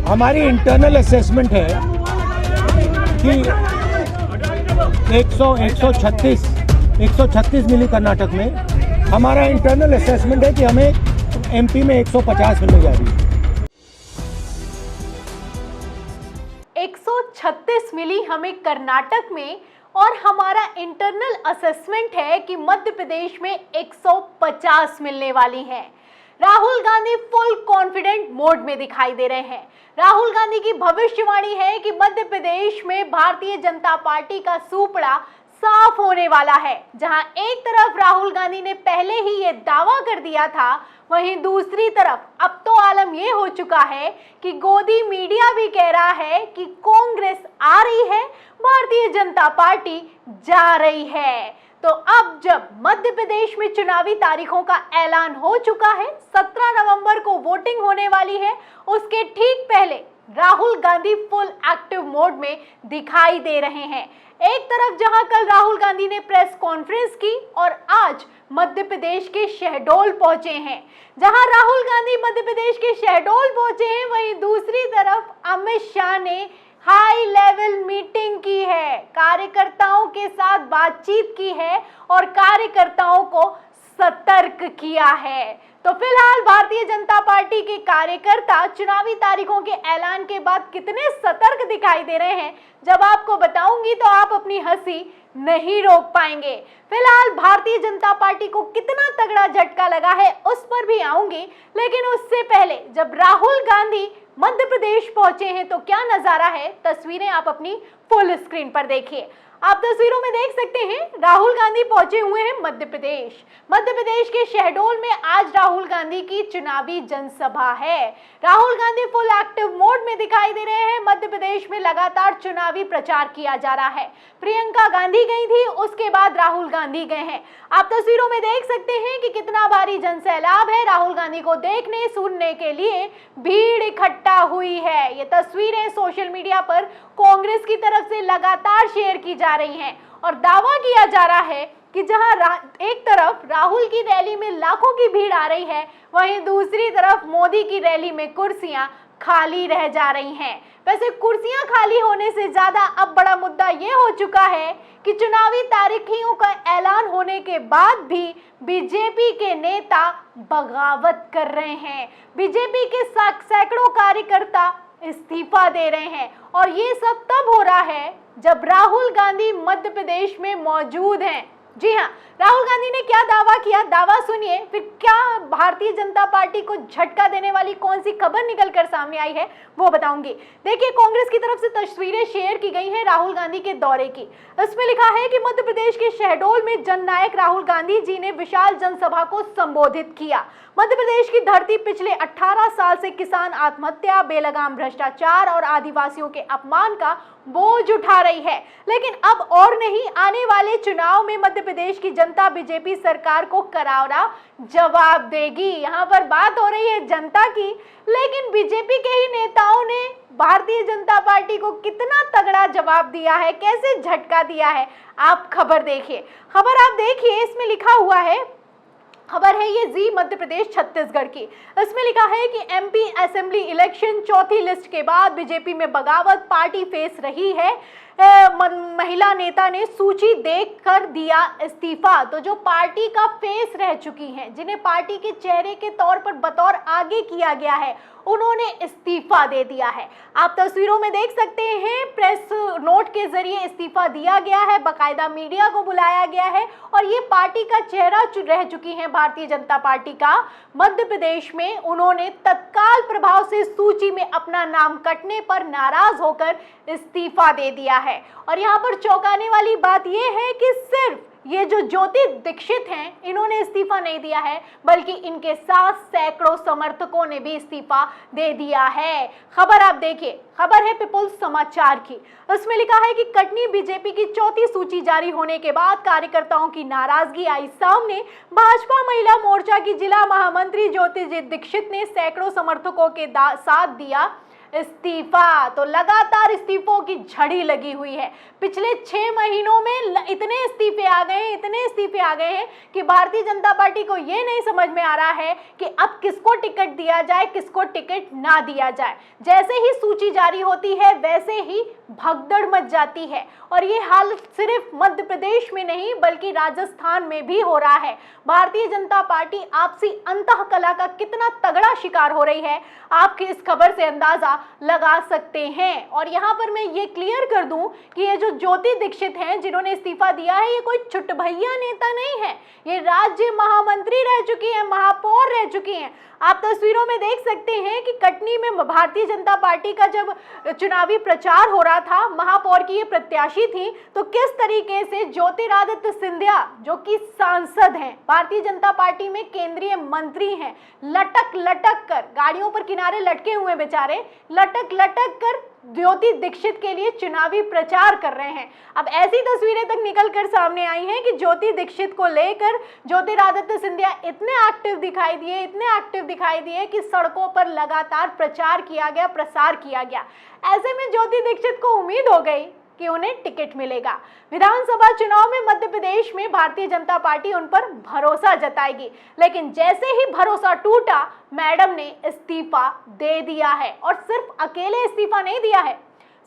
हमारी internal assessment है कि 136 मिली कर्नाटक में। हमारा इंटरनल असेसमेंट है कि हमें एमपी में 150 मिलने जा रही है। 136 मिली हमें कर्नाटक में और हमारा इंटरनल असेसमेंट है कि मध्य प्रदेश में 150 मिलने वाली है। Rahul Gandhi full confident mode में दिखाई दे रहे हैं। राहुल गांधी की भविष्यवाणी है कि मध्य प्रदेश में भारतीय जनता पार्टी का सूपड़ा साफ होने वाला है। जहां एक तरफ राहुल गांधी ने पहले ही ये दावा कर दिया था, वहीं दूसरी तरफ अब तो आलम ये हो चुका है कि गोदी मीडिया भी कह रहा है कि कांग्रेस आ रही है, भारतीय जनता पार्टी जा रही है। तो अब जब मध्य प्रदेश में चुनावी तारीखों का ऐलान हो चुका है, 17 नवंबर को वोटिंग होने वाली है, उसके ठीक पहले Rahul Gandhi full active mode में दिखाई दे रहे हैं। एक तरफ जहां कल राहुल गांधी ने प्रेस कॉन्फ्रेंस की और आज मध्य प्रदेश के शहडोल पहुंचे हैं। जहां राहुल गांधी मध्य प्रदेश के शहडोल पहुंचे हैं, वहीं दूसरी तरफ अमित शाह ने हाई लेवल मीटिंग की है, कार्यकर्ताओं के साथ बातचीत की है और कार्यकर्ताओं को सतर्क किया है। तो फिलहाल भारतीय जनता पार्टी के कार्यकर्ता चुनावी तारीखों के ऐलान के बाद कितने सतर्क दिखाई दे रहे हैं, जब आपको बताऊंगी तो आप अपनी हंसी नहीं रोक पाएंगे। फिलहाल भारतीय जनता पार्टी को कितना तगड़ा झटका लगा है उस पर भी आऊंगी, लेकिन उससे पहले जब राहुल गांधी मध्य प्रदेश पहुंचे हैं तो क्या नजारा है, तस्वीरें आप अपनी फुल स्क्रीन पर देखिए। आप तस्वीरों में देख सकते हैं राहुल गांधी पहुंचे हुए हैं मध्य प्रदेश के शहडोल में आज राहुल गांधी की चुनावी जनसभा है। Rahul Gandhi full active mode में दिखाई दे रहे हैं। मध्य प्रदेश में लगातार चुनावी प्रचार किया जा रहा है। प्रियंका गांधी गई थी, उसके बाद राहुल गांधी गए हैं। आप तस्वीरों में देख सकते हैं कि कितना भारी जनसैलाब है। राहुल गांधी को देखने सुनने के लिए भीड़ इकट्ठा हुई है। ये तस्वीरें सोशल मीडिया पर कांग्रेस की तरफ से लगातार शेयर की जा रही हैं और दावा किया जा रहा है कि जहां एक तरफ राहुल की रैली में लाखों की भीड़ आ रही है, वहीं दूसरी तरफ मोदी की रैली में कुर्सियां खाली रह जा रही हैं। वैसे कुर्सियां खाली होने से ज्यादा अब बड़ा मुद्दा ये हो चुका है कि चुनावी तारीखों का ऐलान होने के बाद भी बीजेपी के नेता बगावत कर रहे हैं। बीजेपी के सैकड़ों कार्यकर्ता इस्तीफा दे रहे हैं और ये सब तब हो रहा है जब राहुल गांधी मध्य प्रदेश में मौजूद हैं। जी हाँ, राहुल गांधी ने क्या दावा किया, दावा सुनिए, फिर क्या भारतीय जनता पार्टी को झटका देने वाली कौन सी खबर निकलकर सामने आई है वो बताऊंगी। देखिए, कांग्रेस की तरफ से तस्वीरें शेयर की गई हैं राहुल गांधी के दौरे की। इसमें लिखा है कि मध्य प्रदेश के शहडोल में जननायक राहुल गांधी जी ने विशाल जनसभा को संबोधित किया। मध्य प्रदेश की धरती पिछले 18 साल से किसान आत्महत्या, बेलगाम भ्रष्टाचार और आदिवासियों के अपमान का बोझ उठा रही है। लेकिन अब और नहीं, आने वाले चुनाव में मध्य प्रदेश की जनता बीजेपी सरकार को करारा जवाब देगी। यहाँ पर बात हो रही है जनता की, लेकिन बीजेपी के ही नेताओं ने भारतीय जनता पार्टी को कितना तगड़ा जवाब दिया है, कैसे झटका दिया है, आप खबर देखिए। खबर आप देखिए, इसमें लिखा हुआ है, खबर है ये जी मध्य प्रदेश छत्तीसगढ़ की। इसमें लिखा है कि एमपी असेंबली इलेक्शन चौथी लिस्ट के बाद बीजेपी में बगावत, पार्टी फेस रही है। महिला नेता ने सूची देखकर दिया इस्तीफा। तो जो पार्टी का फेस रह चुकी हैं, जिन्हें पार्टी के चेहरे के तौर पर बतौर आगे किया गया है, उन्होंने इस्तीफा दे दिया है। आप तस्वीरों में देख सकते हैं, प्रेस नोट के जरिए इस्तीफा दिया गया है, बाकायदा मीडिया को बुलाया गया है और ये पार्टी का चेहरा रह चुकी हैं भारतीय जनता पार्टी का। मध्य प्रदेश में उन्होंने तत्काल प्रभाव से सूची में अपना नाम कटने पर नाराज होकर इस्तीफा दे दिया है। और यहाँ पर चौंकाने वाली बात यह है कि सिर्फ ये जो ज्योति दीक्षित हैं, इन्होंने इस्तीफा नहीं दिया है, बल्कि इनके साथ सैकड़ों समर्थकों ने भी इस्तीफा दे दिया है। खबर आप देखिए, खबर है पीपुल्स समाचार की। उसमें लिखा है कि कटनी बीजेपी की चौथी सूची जारी होने के बाद कार्यकर्ताओं की नाराजगी आई सामने। भाजपा महिला मोर्चा की जिला महामंत्री ज्योति दीक्षित ने सैकड़ों समर्थकों के साथ दिया इस्तीफा। तो लगातार इस्तीफों की झड़ी लगी हुई है। पिछले 6 महीनों में इतने इस्तीफे आ गए हैं कि भारतीय जनता पार्टी को ये नहीं समझ में आ रहा है कि अब किसको टिकट दिया जाए, किसको टिकट ना दिया जाए। जैसे ही सूची जारी होती है वैसे ही भगदड़ मच जाती है, और ये हाल सिर्फ मध्य प्रदेश में नहीं बल्कि राजस्थान में भी हो रहा है। भारतीय जनता पार्टी आपसी अंतःकलह का कितना तगड़ा शिकार हो रही है, आपकी इस खबर से अंदाजा लगा सकते हैं। और यहाँ पर मैं ये क्लियर कर दूं कि ये जो ज्योति दीक्षित हैं जिन्होंने इस्तीफा दिया है, ये कोई चुटभैया नेता नहीं है, ये राज्य महामंत्री रह चुकी हैं, महापौर रह चुकी हैं। आप तस्वीरों में देख सकते हैं कि कटनी में भारतीय जनता पार्टी का जब चुनावी प्रचार हो रहा था, महापौर की ये प्रत्याशी थी, तो किस तरीके से ज्योतिरादित्य सिंधिया जो कि सांसद हैं, भारतीय जनता पार्टी में केंद्रीय मंत्री हैं, लटक लटक कर गाड़ियों पर किनारे लटके हुए बेचारे, लटक लटक कर ज्योति दीक्षित के लिए चुनावी प्रचार कर रहे हैं। अब ऐसी तस्वीरें तक निकल कर सामने आई हैं कि ज्योति दीक्षित को लेकर ज्योतिरादित्य सिंधिया इतने एक्टिव दिखाई दिए कि सड़कों पर लगातार प्रचार किया गया, प्रसार किया गया। ऐसे में ज्योति दीक्षित को उम्मीद हो गई कि उन्हें टिकट मिलेगा। विधानसभा चुनाव में मध्य प्रदेश में भारतीय जनता पार्टी उन पर भरोसा जताएगी, लेकिन जैसे ही भरोसा टूटा, मैडम ने इस्तीफा दे दिया है। और सिर्फ अकेले इस्तीफा नहीं दिया है,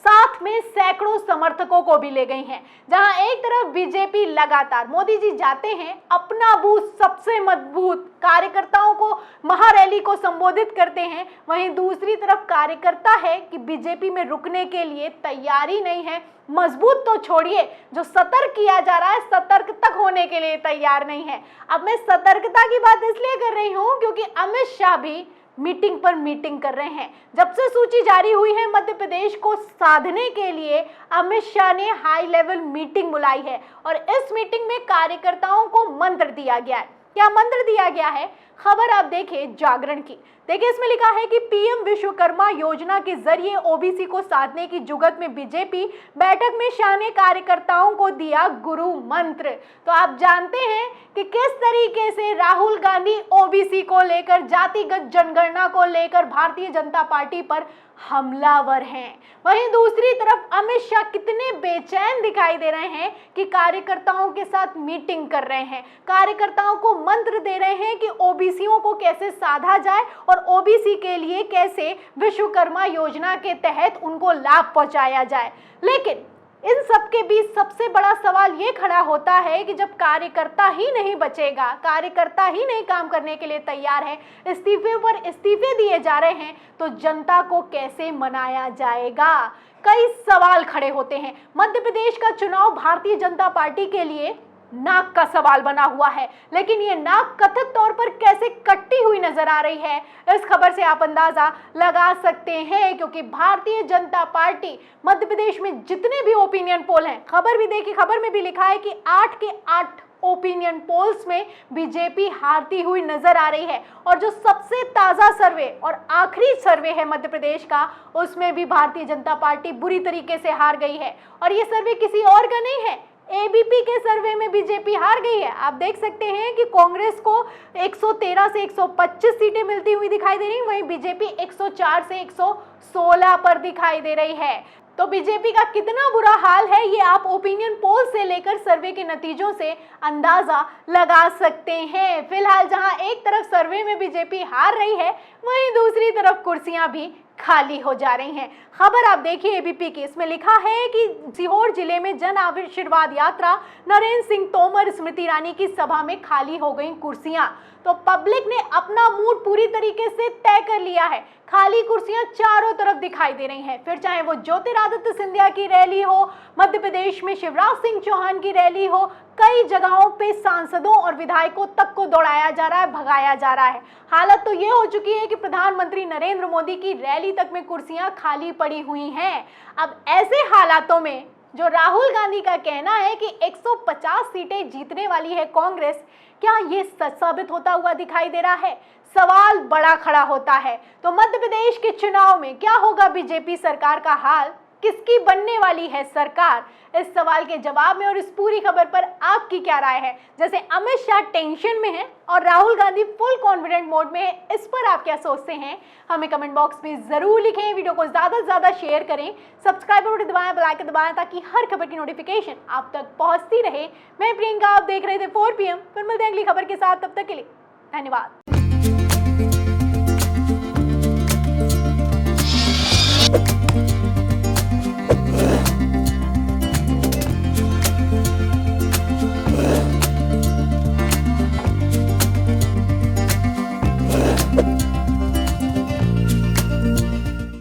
साथ में सैकड़ों समर्थकों को भी ले गई हैं। जहां एक तरफ बीजेपी लगातार, मोदी जी जाते हैं, अपना बूथ सबसे मजबूत, कार्यकर्ताओं को महारैली को संबोधित करते हैं, वहीं दूसरी तरफ कार्यकर्ता है कि बीजेपी में रुकने के लिए तैयारी नहीं है, मजबूत तो छोड़िए, जो सतर्क किया जा रहा है सतर्क तक होने के लिए तैयार नहीं है। अब मैं सतर्कता की बात इसलिए कर रही हूं क्योंकि अमित शाह भी मीटिंग पर मीटिंग कर रहे हैं। जब से सूची जारी हुई है, मध्य प्रदेश को साधने के लिए अमित शाह ने हाई लेवल मीटिंग बुलाई है, और इस मीटिंग में कार्यकर्ताओं को मंत्र दिया गया है। क्या मंत्र दिया गया है? खबर आप देखिए जागरण की। देखिए, इसमें लिखा है कि पीएम विश्वकर्मा योजना के जरिए ओबीसी को साधने की जुगत में बीजेपी, बैठक में शाह ने कार्यकर्ताओं को दिया गुरु मंत्र। तो आप जानते हैं कि किस तरीके से राहुल गांधी ओबीसी को लेकर, जातिगत जनगणना को लेकर भारतीय जनता पार्टी पर हमलावर हैं। वहीं दूसरी तरफ अमित शाह कितने बेचैन दिखाई दे रहे हैं कि कार्यकर्ताओं के साथ मीटिंग कर रहे हैं, कार्यकर्ताओं को मंत्र दे रहे हैं कि ओबीसीओं को कैसे साधा जाए और ओबीसी के लिए कैसे विश्वकर्मा योजना के तहत उनको लाभ पहुंचाया जाए। लेकिन इन सब के बीच सबसे बड़ा सवाल ये खड़ा होता है कि जब कार्यकर्ता ही नहीं बचेगा, कार्यकर्ता ही नहीं काम करने के लिए तैयार है, इस्तीफे पर इस्तीफे दिए जा रहे हैं, तो जनता को कैसे मनाया जाएगा? कई सवाल खड़े होते हैं। मध्य प्रदेश का चुनाव भारतीय जनता पार्टी के लिए नाक का सवाल बना हुआ है, लेकिन ये नाक कथित तौर पर कैसे कटती हुई नजर आ रही है, इस खबर से आप अंदाजा लगा सकते हैं। क्योंकि भारतीय जनता पार्टी मध्य प्रदेश में जितने भी ओपिनियन पोल हैं, खबर भी देखिए, खबर में भी लिखा है कि 8 के 8 ओपिनियन पोल्स में बीजेपी हारती हुई नजर आ रही है। और जो सबसे ताजा सर्वे और आखिरी सर्वे है मध्य प्रदेश का, उसमें भी भारतीय जनता पार्टी बुरी तरीके से हार गई है। और ये सर्वे किसी और का नहीं है, एबीपी के सर्वे में बीजेपी हार गई है। आप देख सकते हैं कि कांग्रेस को 113 से 125 सीटें मिलती हुई दिखाई दे रही, वहीं बीजेपी 104 से 116 पर दिखाई दे रही है। तो बीजेपी का कितना बुरा हाल है, ये आप ओपिनियन पोल से लेकर सर्वे के नतीजों से अंदाजा लगा सकते हैं। फिलहाल जहां एक तरफ सर्वे में बीजेपी हार रही है, वहीं दूसरी तरफ कुर्सियां भी खाली हो जा रही हैं। खबर आप देखिए एबीपी की, इसमें लिखा है कि सीहोर जिले में जन आशीर्वाद यात्रा, नरेंद्र सिंह तोमर, स्मृति ईरानी की सभा में खाली हो गई कुर्सियां। तो पब्लिक ने अपना मूड पूरी तरीके से तय कर लिया है, खाली कुर्सियां चारों तरफ दिखाई दे रही हैं। फिर चाहे वो ज्योतिरादित्य सिंधिया की रैली हो, मध्य प्रदेश में शिवराज सिंह चौहान की रैली हो, कई जगहों पे सांसदों और विधायकों तक को दौड़ाया जा रहा है, भगाया जा रहा है। हालत तो ये हो चुकी है कि प्रधानमंत्री नरेंद्र मोदी की रैली तक में कुर्सियां खाली पड़ी हुई हैं। अब ऐसे हालातों में जो राहुल गांधी का कहना है कि 150 सीटें जीतने वाली है कांग्रेस, क्या ये सच साबित होता हुआ दिखाई दे रहा है? सवाल बड़ा खड़ा होता है। तो मध्य प्रदेश के चुनाव में क्या होगा बीजेपी सरकार का हाल? किसकी बनने वाली है सरकार? इस सवाल के जवाब में और इस पूरी खबर पर आपकी क्या राय है? जैसे अमित शाह टेंशन में है और Rahul Gandhi full confident mode में है, इस पर आप क्या सोचते हैं? हमें कमेंट बॉक्स में जरूर लिखें। वीडियो को ज्यादा से ज्यादा शेयर करें, सब्सक्राइब बटन दबाएं, बेल आइकन दबाएं ताकि हर खबर की नोटिफिकेशन आप तक पहुंचती रहे। मैं प्रियंका, आप देख रहे थे 4 PM। फिर मिलते हैं अगली खबर के साथ, तब तक के लिए धन्यवाद।